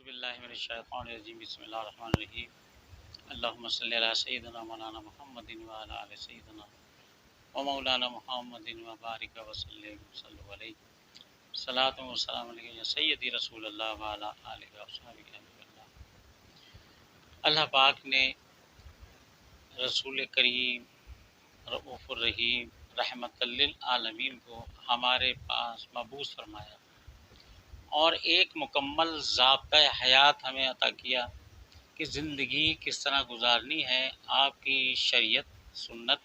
बिल्लाहि मिनश्शैतानिर्रजीम बिस्मिल्लाहिर्रहमानिर्रहीम अल्लाहुम्मा सल्लि अला सय्यिदिना मौलाना मुहम्मदिन व अला आलि सय्यिदिना व मौलाना मुहम्मदिन व बारिक व सल्लु अलैहि सलातु व सलाम अलैहि या सय्यदी रसूलल्लाह व अला आलिहि व अस्हाबिहि अजमईन। अल्लाह पाक ने रसूल करीम रऊफ़ुर रहीम रहमतल लिल आलमीन को हमारे पास मबूस फरमाया और एक मुकम्मल ज़ाब्ता हयात हमें अता किया कि ज़िंदगी किस तरह गुजारनी है, आपकी शरीयत, सुन्नत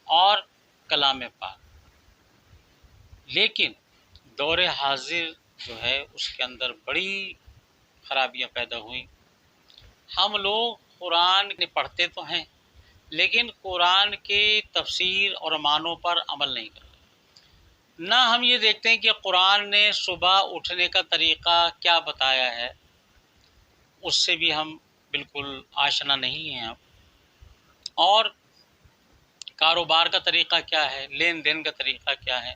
और कलाम पाक। लेकिन दौर हाजिर जो है उसके अंदर बड़ी ख़राबियाँ पैदा हुई। हम लोग कुरान पढ़ते तो हैं लेकिन कुरान के तफसीर और मानों पर अमल नहीं कर रहे। ना हम ये देखते हैं कि कुरान ने सुबह उठने का तरीक़ा क्या बताया है, उससे भी हम बिल्कुल आशना नहीं हैं अब। और कारोबार का तरीक़ा क्या है, लेन देन का तरीक़ा क्या है।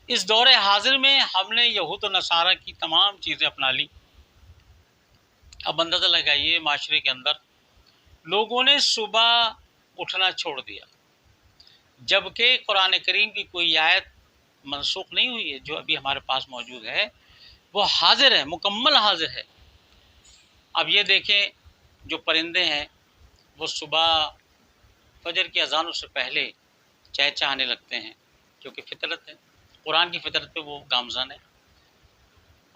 इस दौर हाजिर में हमने यहूद व नसारा की तमाम चीज़ें अपना ली। अब अंदाज़ा लगाइए, माशरे के अंदर लोगों ने सुबह उठना छोड़ दिया, जबकि कुरान करीम की कोई आयत मनसूख नहीं हुई है। जो अभी हमारे पास मौजूद है वो हाजिर है, मुकम्मल हाजिर है। अब ये देखें, जो परिंदे हैं वो सुबह फजर की अजानों से पहले चहचहाने लगते हैं, क्योंकि फितरत है, कुरान की फितरत पे वो गामज़न है।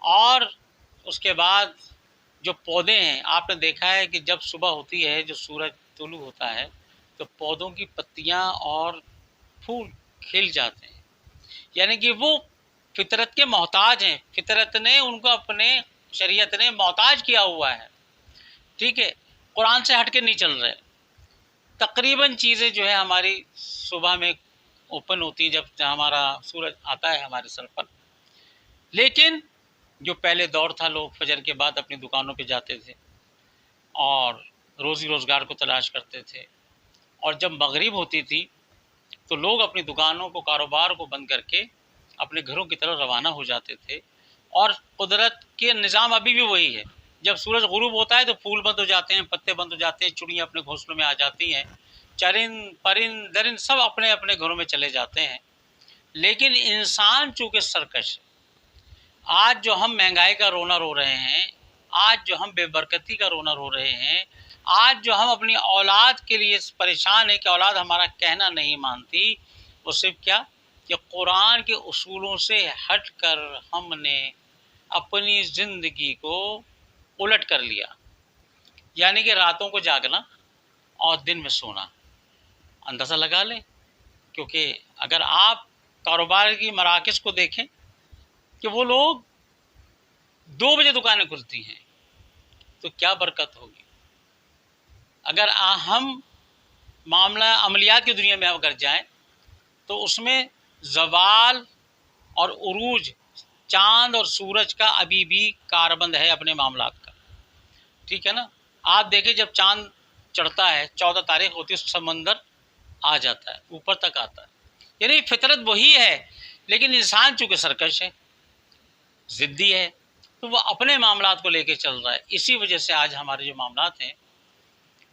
और उसके बाद जो पौधे हैं, आपने देखा है कि जब सुबह होती है, जो सूरज तुलू होता है, तो पौधों की पत्तियां और फूल खिल जाते हैं, यानी कि वो फितरत के मोहताज हैं। फितरत ने उनको, अपने शरीयत ने मोहताज किया हुआ है। ठीक है, कुरान से हट के नहीं चल रहे। तकरीबन चीज़ें जो है हमारी सुबह में ओपन होती है जब हमारा सूरज आता है हमारे सर पर। लेकिन जो पहले दौर था, लोग फजर के बाद अपनी दुकानों पे जाते थे और रोज़ी रोज़गार को तलाश करते थे, और जब मगरिब होती थी तो लोग अपनी दुकानों को, कारोबार को बंद करके अपने घरों की तरफ रवाना हो जाते थे। और कुदरत के निज़ाम अभी भी वही है, जब सूरज गुरूब होता है तो फूल बंद हो जाते हैं, पत्ते बंद हो जाते हैं, चिड़ियाँ अपने घोंसलों में आ जाती हैं, चरिंद परिंद दरिंद सब अपने अपने घरों में चले जाते हैं। लेकिन इंसान चूँकि सरकश है, आज जो हम महंगाई का रोना रो रहे हैं, आज जो हम बेबरकती का रोना रो रहे हैं, आज जो हम अपनी औलाद के लिए परेशान है कि औलाद हमारा कहना नहीं मानती, वो सिर्फ क्या कि कुरान के उसूलों से हट कर हमने अपनी ज़िंदगी को उलट कर लिया। यानी कि रातों को जागना और दिन में सोना। अंदाज़ा लगा लें, क्योंकि अगर आप कारोबार की मराकज़ को देखें कि वो लोग 2 बजे दुकानें खुलती हैं, तो क्या बरकत होगी। अगर हम मामला अमलियात की दुनिया में अगर जाएं तो उसमें ज़वाल और उरूज, चाँद और सूरज का अभी भी कारबंद है अपने मामलात का। ठीक है ना। आप देखें, जब चाँद चढ़ता है, 14 तारीख होती है, समंदर आ जाता है, ऊपर तक आता है। यानी फितरत वही है, लेकिन इंसान चूँकि सरकश है, ज़िद्दी है, तो वह अपने मामलात को लेके चल रहा है। इसी वजह से आज हमारे जो मामलात हैं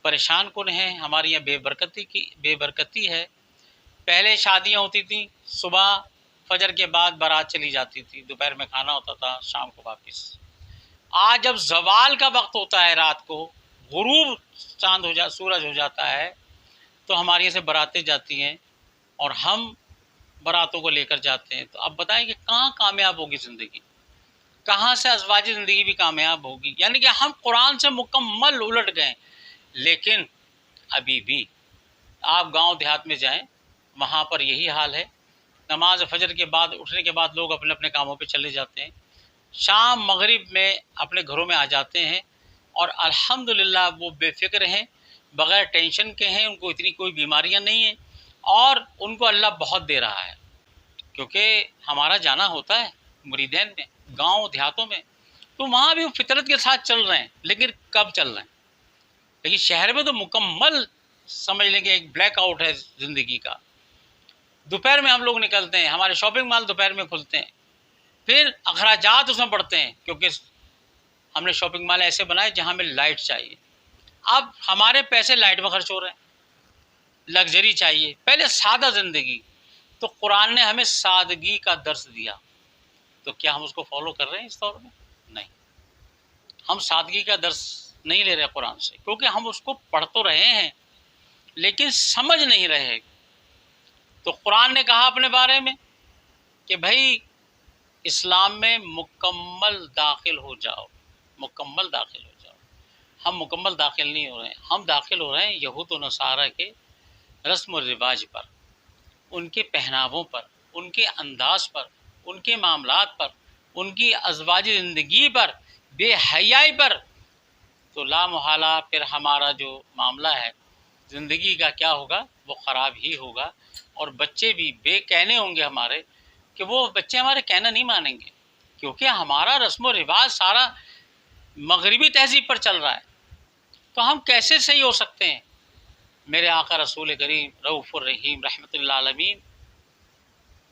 परेशान कुन हैं। हमारे यहाँ बेबरकती है। पहले शादियाँ होती थी, सुबह फजर के बाद बारात चली जाती थी, दोपहर में खाना होता था, शाम को वापस। आज जब ज़वाल का वक्त होता है, रात को गुरूब सूरज हो जाता है, तो हमारे यहाँ से बारातें जाती हैं और हम बारातों को लेकर जाते हैं। तो अब बताएं कि कहाँ कामयाब होगी ज़िंदगी, कहाँ से अज़वाजी ज़िंदगी भी कामयाब होगी। यानी कि हम कुरान से मुकम्मल उलट गए। लेकिन अभी भी आप गांव देहात में जाएं, वहाँ पर यही हाल है। नमाज फजर के बाद, उठने के बाद लोग अपने अपने कामों पे चले जाते हैं, शाम मगरिब में अपने घरों में आ जाते हैं, और अल्हम्दुलिल्लाह वो बेफिक्र हैं, बग़ैर टेंशन के हैं, उनको इतनी कोई बीमारियाँ नहीं हैं, और उनको अल्लाह बहुत दे रहा है। क्योंकि हमारा जाना होता है मुरीदैन में, गांव देहातों में, तो वहाँ भी वो फितरत के साथ चल रहे हैं। लेकिन कब चल रहे हैं, लेकिन शहर में तो मुकम्मल समझ लेंगे एक ब्लैक आउट है ज़िंदगी का। दोपहर में हम लोग निकलते हैं, हमारे शॉपिंग मॉल दोपहर में खुलते हैं, फिर अखराजात उसमें बढ़ते हैं, क्योंकि ہم نے شاپنگ مال ایسے بنائے جہاں ہمیں لائٹ چاہیے. اب ہمارے پیسے لائٹ میں خرچ ہو رہے ہیں. لگژری چاہیے، پہلے سادہ زندگی. تو قرآن نے ہمیں سادگی کا درس دیا، تو کیا ہم اس کو فالو کر رہے ہیں اس دور میں؟ نہیں، ہم سادگی کا درس نہیں لے رہے قرآن سے، کیونکہ ہم اس کو پڑھ تو رہے ہیں لیکن سمجھ نہیں رہے. تو قرآن نے کہا اپنے بارے میں کہ بھائی اسلام میں مکمل داخل ہو جاؤ، مکمل داخل ہو جاؤ. ہم مکمل داخل نہیں ہو رہے ہیں، ہم داخل ہو رہے ہیں یہود و نصارہ کے رسم و رواج پر، ان کے پہناووں پر، ان کے انداز پر، ان کے معاملات پر، ان کی ازواجی زندگی پر، بے حیائی پر. تو لا محالہ پھر ہمارا جو معاملہ ہے زندگی کا کیا ہوگا؟ وہ خراب ہی ہوگا. اور بچے بھی بے کہنے ہوں گے ہمارے، کہ وہ بچے ہمارے کہنا نہیں مانیں گے، کیونکہ ہمارا رسم و رواج سارا مغربی تہذیب پر چل رہا ہے. تو ہم کیسے صحیح ہو سکتے ہیں؟ میرے آقا رسول کریم رؤوف الرحیم رحمۃ اللہ عالمین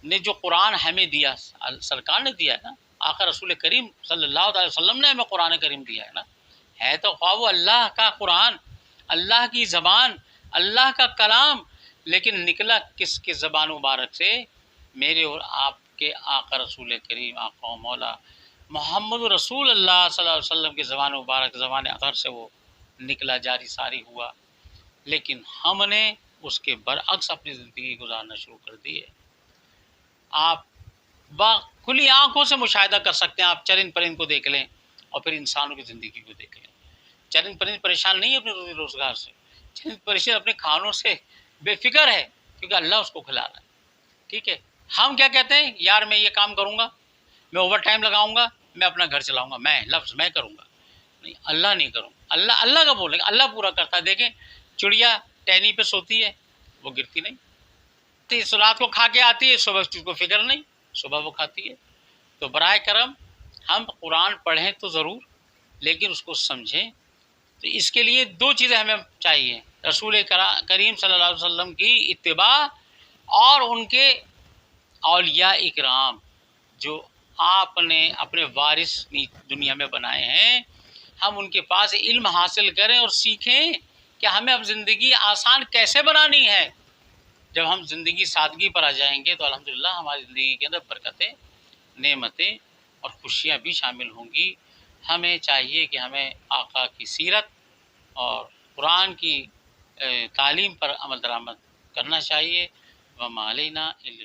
نے جو قرآن ہمیں دیا، سرکار نے دیا ہے نا، آقا رسول کریم صلی اللہ علیہ وسلم نے ہمیں قرآن کریم دیا ہے نا. ہے تو خواہ وہ اللہ کا قرآن، اللہ کی زبان، اللہ کا کلام، لیکن نکلا کس کی زبان مبارک سے؟ میرے اور آپ کے آقا رسول کریم آقا و مولا محمد رسول اللہ صلی اللہ علیہ وسلم کی زبان مبارک، زبان اطہر سے وہ نکلا، جاری ساری ہوا. لیکن ہم نے اس کے برعکس اپنی زندگی گزارنا شروع کر دی ہے. آپ کھلی آنکھوں سے مشاہدہ کر سکتے ہیں، آپ چرند پرند کو دیکھ لیں اور پھر انسانوں کی زندگی کو دیکھ لیں. چرند پرند پریشان نہیں ہے اپنے روزی روزگار سے، چرند پریشان اپنے کھانوں سے بے فکر ہے، کیونکہ اللہ اس کو کھلا رہا ہے. ٹھیک ہے، ہم کیا کہتے ہیں؟ یار میں یہ کام کروں گا، میں اوور ٹائم لگاؤں گا، میں اپنا گھر چلاؤں گا، میں لفظ میں کروں گا. نہیں، اللہ نہیں کروں گا. اللہ کا بولیں گے، اللہ پورا کرتا ہے. دیکھیں چڑیا ٹہنی پہ سوتی ہے، وہ گرتی نہیں. رات کو کھا کے آتی ہے، صبح اس کو فکر نہیں، صبح وہ کھاتی ہے. تو برائے کرم ہم قرآن پڑھیں تو ضرور، لیکن اس کو سمجھیں. تو اس کے لیے دو چیزیں ہمیں چاہیے: رسول کریم صلی اللہ علیہ وسلم کی اتباع اور ان کے اولیاء اکرام جو آپ نے اپنے وارث دنیا میں بنائے ہیں. ہم ان کے پاس علم حاصل کریں اور سیکھیں کہ ہمیں اب زندگی آسان کیسے بنانی ہے. جب ہم زندگی سادگی پر آ جائیں گے تو الحمدللہ ہماری زندگی کے اندر برکتیں، نعمتیں اور خوشیاں بھی شامل ہوں گی. ہمیں چاہیے کہ ہمیں آقا کی سیرت اور قرآن کی تعلیم پر عمل درآمد کرنا چاہیے. وما علینا الا